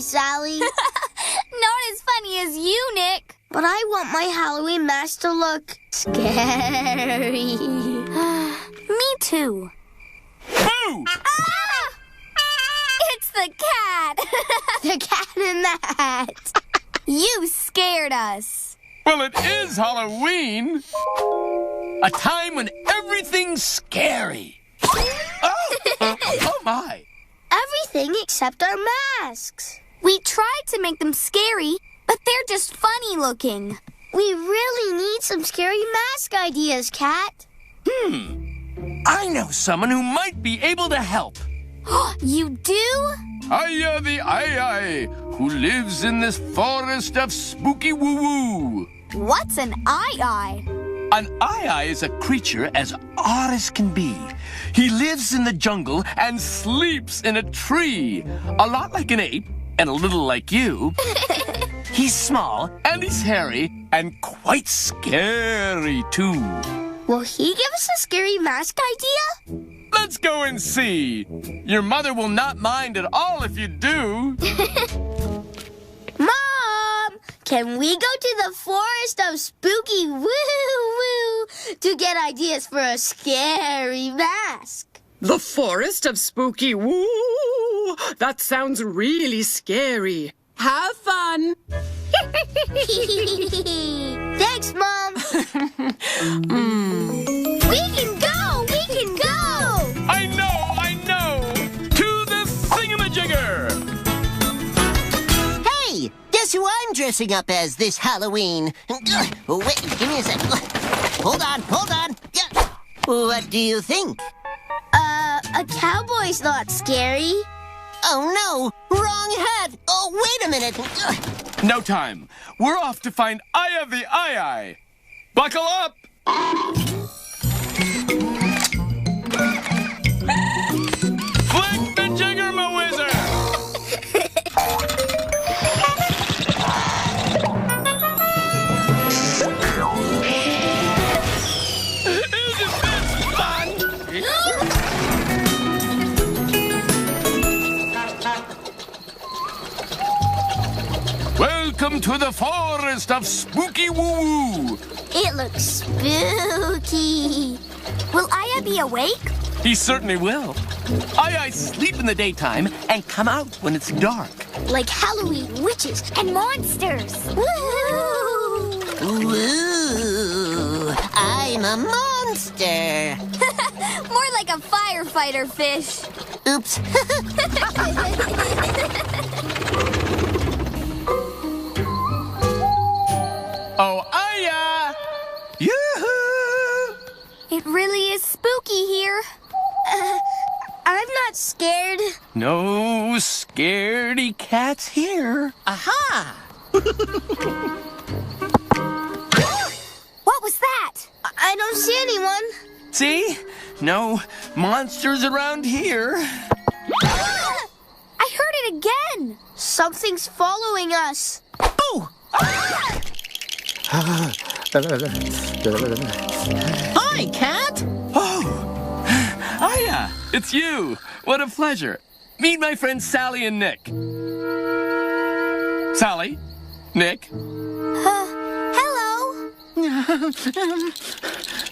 Sally. Not as funny as you, Nick. But I want my Halloween mask to look scary. Me too. Boo! Ah! It's the cat. The cat in the hat. You scared us. Well, it is Halloween. A time when everything's scary. Oh my. Everything except our masks. We tried to make them scary, but they're just funny looking. We really need some scary mask ideas, Cat. I know someone who might be able to help. You do? Aya the Ai, who lives in this forest of spooky woo-woo. What's an eye-eye? An Ai is a creature as odd as can be. He lives in the jungle and sleeps in a tree. A lot like an ape and a little like you. He's small and he's hairy and quite scary too. Will he give us a scary mask idea? Let's go and see. Your mother will not mind at all if you do. Mom, can we go to the forest of spooky woo-woo to get ideas for a scary mask? The forest of spooky woo! That sounds really scary. Have fun! Thanks, Mom. We can go! We can go! I know! To the thingamajigger! Hey, guess who I'm dressing up as this Halloween? Oh, wait, give me a sec. Hold on. Yeah. What do you think? A cowboy's not scary. Oh, no, wrong hat. Oh, wait a minute. No time. We're off to find Aya the Ai. Buckle up! Flick the jigger, my wizard! Isn't this fun? Welcome to the forest of spooky woo-woo. It looks spooky. Will Aya be awake? He certainly will. Ai sleep in the daytime and come out when it's dark. Like Halloween witches. And monsters. Woo! Ooh, I'm a monster. More like a firefighter fish. Oops. Oh, Aya! Yoo-hoo! It really is spooky here. I'm not scared. No scaredy cats here. Aha! What was that? I don't see anyone. See? No monsters around here. I heard it again. Something's following us. Boo! Hi, Cat. Oh, Aya, it's you. What a pleasure. Meet my friends Sally and Nick. Sally, Nick. Hello.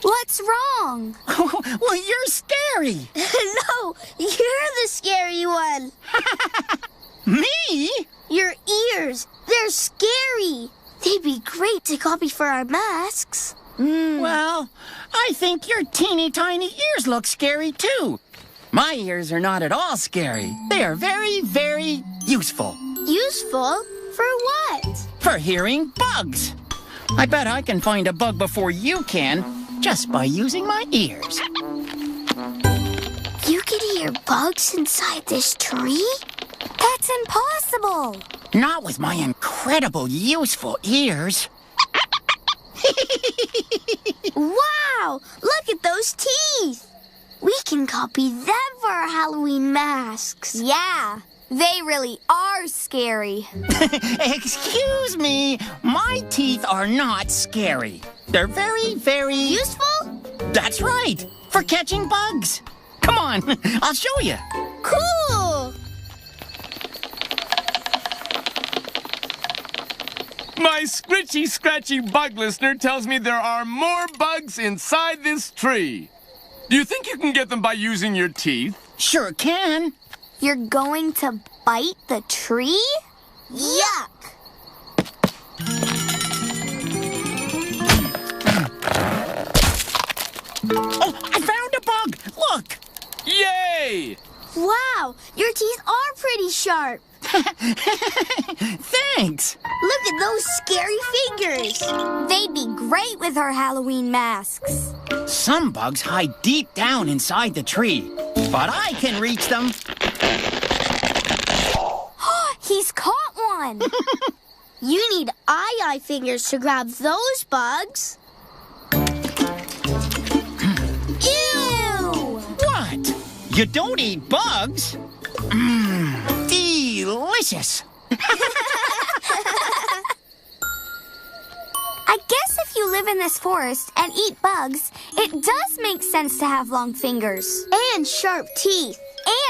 What's wrong? Well, you're scary. No, you're the scary one. Me? Your ears, they're scary. They'd be great to copy for our masks. Well, I think your teeny tiny ears look scary too. My ears are not at all scary. They are very, very useful Useful? For what? for hearing bugs. I bet I can find a bug before you can just by using my ears. You can hear bugs inside this tree? That's impossible. Not with my incredible useful ears. Wow! Look at those teeth! We can copy them for our Halloween masks. Yeah, they really are scary. Excuse me, my teeth are not scary. They're very, very Useful? That's right, for catching bugs. Come on, I'll show you. Cool! My scritchy, scratchy bug listener tells me there are more bugs inside this tree. Do you think you can get them by using your teeth? Sure can. You're going to bite the tree? Yuck! Oh, I found a bug. Look. Yay! Wow, your teeth are pretty sharp. Thanks. Look at those scary fingers. They'd be great with our Halloween masks. Some bugs hide deep down inside the tree, but I can reach them. He's caught one. You need eye fingers to grab those bugs. Ew! What? You don't eat bugs? Delicious. I guess if you live in this forest and eat bugs, it does make sense to have long fingers. And sharp teeth.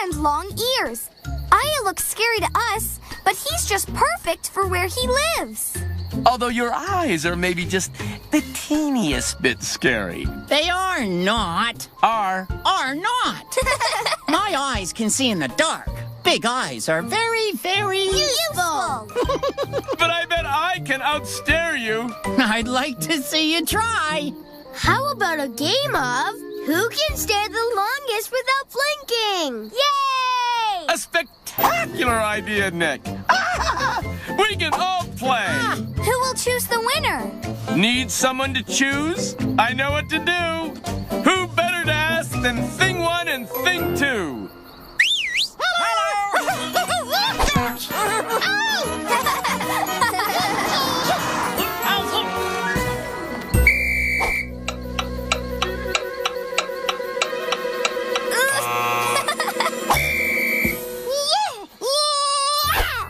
And long ears. Aya looks scary to us, but he's just perfect for where he lives. Although your eyes are maybe just the teeniest bit scary. They are not. Are not. My eyes can see in the dark. Big eyes are very, very Useful. But I bet I can outstare you. I'd like to see you try. How about a game of who can stare the longest without blinking? Yay! A spectacular idea, Nick. We can all play. Who will choose the winner? Need someone to choose? I know what to do. Who better to ask than Thing 1 and Thing 2?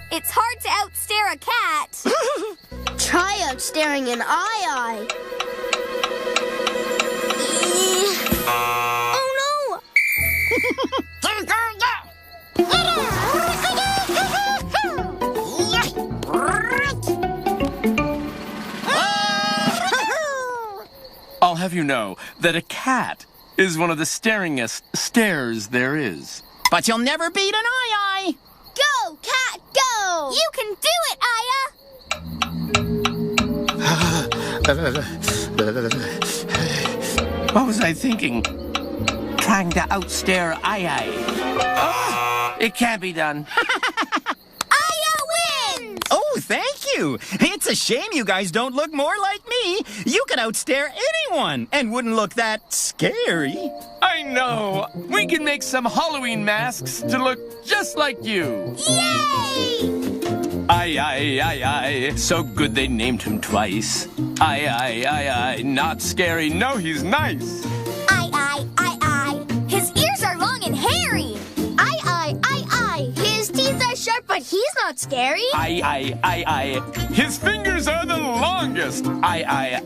It's hard to outstare a cat. Try out staring an eye. Oh no! I'll have you know that a cat is one of the staringest stares there is. But you'll never beat an eye. Go, cat, go! You can do it, Aya! What was I thinking? Trying to outstare Ai. Oh, it can't be done. Aya wins! Oh, thank you. It's a shame you guys don't look more like me. You could outstare anyone and wouldn't look that scary. I know. We can make some Halloween masks to look just like you. Yay! Ai. So good they named him twice. Ai. Not scary. No, he's nice. I. His ears are long and hairy. I. His teeth are sharp, but he's not scary. I. His fingers are the longest. I.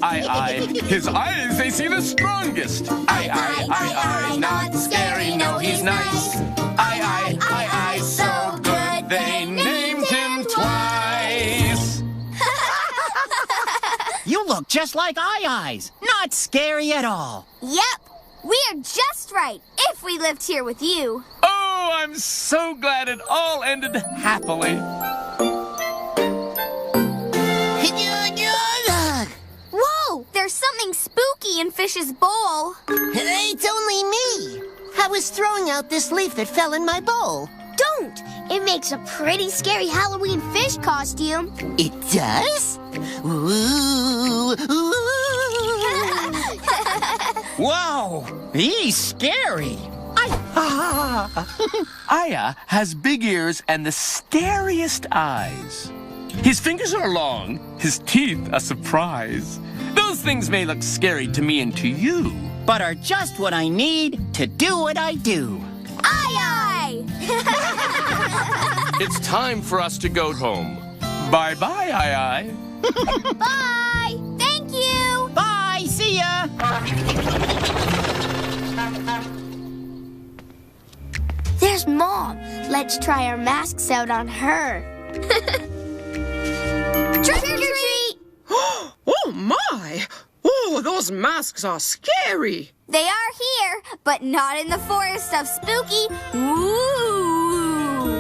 His eyes, they see the strongest. I. Not scary. No, he's nice. I. So good they named him twice. You look just like Eyes. Not scary at all. Yep, we're just right if we lived here with you. Oh, I'm so glad it all ended happily. Whoa, there's something spooky in Fish's bowl. It's only me. I was throwing out this leaf that fell in my bowl. Don't! It makes a pretty scary Halloween fish costume. It does? Ooh. Whoa, he's scary. Aya has big ears and the scariest eyes. His fingers are long, his teeth a surprise. Those things may look scary to me and to you. But are just what I need to do what I do. Aye! It's time for us to go home. Bye-bye, Ai. Bye! Thank you! Bye, see ya. There's Mom. Let's try our masks out on her. Trick or treat! Those masks are scary. They are here, but not in the forest of spooky. Woo!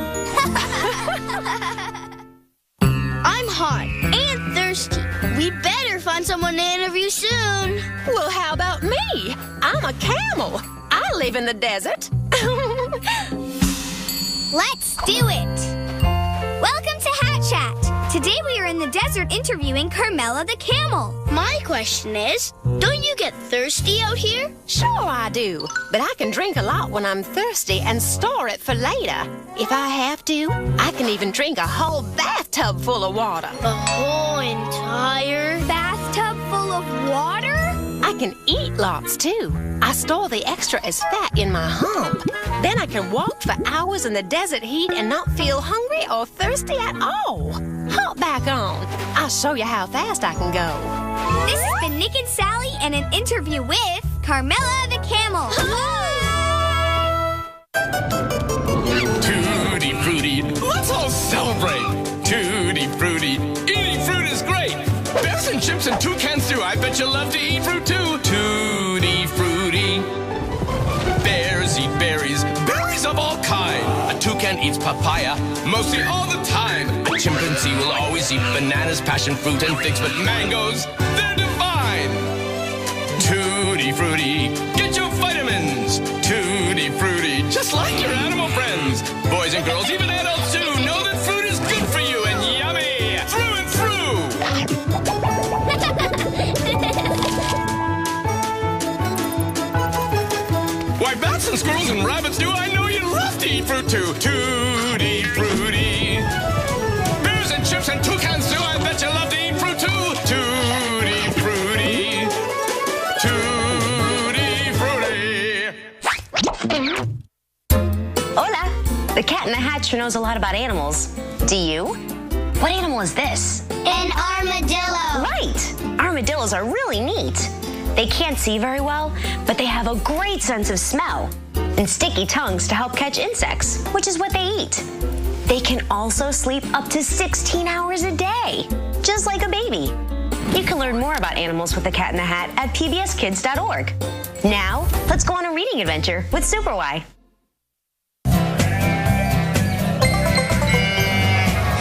I'm hot and thirsty. We better find someone to interview soon. Well, how about me? I'm a camel. I live in the desert. Let's do it! Welcome to Hat Chat. Today we are in the desert interviewing Carmela the camel. My question is, don't you get thirsty out here? Sure I do, but I can drink a lot when I'm thirsty and store it for later. If I have to, I can even drink a whole bathtub full of water. The whole entire Bathtub full of water? I can eat lots too. I store the extra as fat in my hump. Then I can walk for hours in the desert heat and not feel hungry or thirsty at all. Hop back on. I'll show you how fast I can go. This has been Nick and Sally and an interview with Carmela the camel. Tutti frutti, let's all celebrate. Tutti frutti, eating fruit is great. Bears and chips and toucans too. I bet you love to eat fruit too. Tutti frutti. Bears eat berries, berries of all kind. A toucan eats papaya, mostly all the time. A chimpanzee will always eat bananas, passion fruit, and figs, but mangoes, they're divine. Tutti frutti, get your vitamins. Tutti frutti, just like your animal friends. Boys and girls, even adults too, know that fruit is good for you and yummy, through and through. Why, bats and squirrels and rabbits do, I know you love to eat fruit too. Tutti frutti. Bears and chips and toucans too, I bet you love to eat fruit too. Tutti frutti. Tutti frutti. Hola! The Cat in the Hat sure knows a lot about animals. Do you? What animal is this? an armadillo. Right! Armadillos are really neat. They can't see very well, but they have a great sense of smell and sticky tongues to help catch insects, which is what they eat. They can also sleep up to 16 hours a day, just like a baby. You can learn more about animals with the Cat in the Hat at pbskids.org. Now, let's go on a reading adventure with Super Y.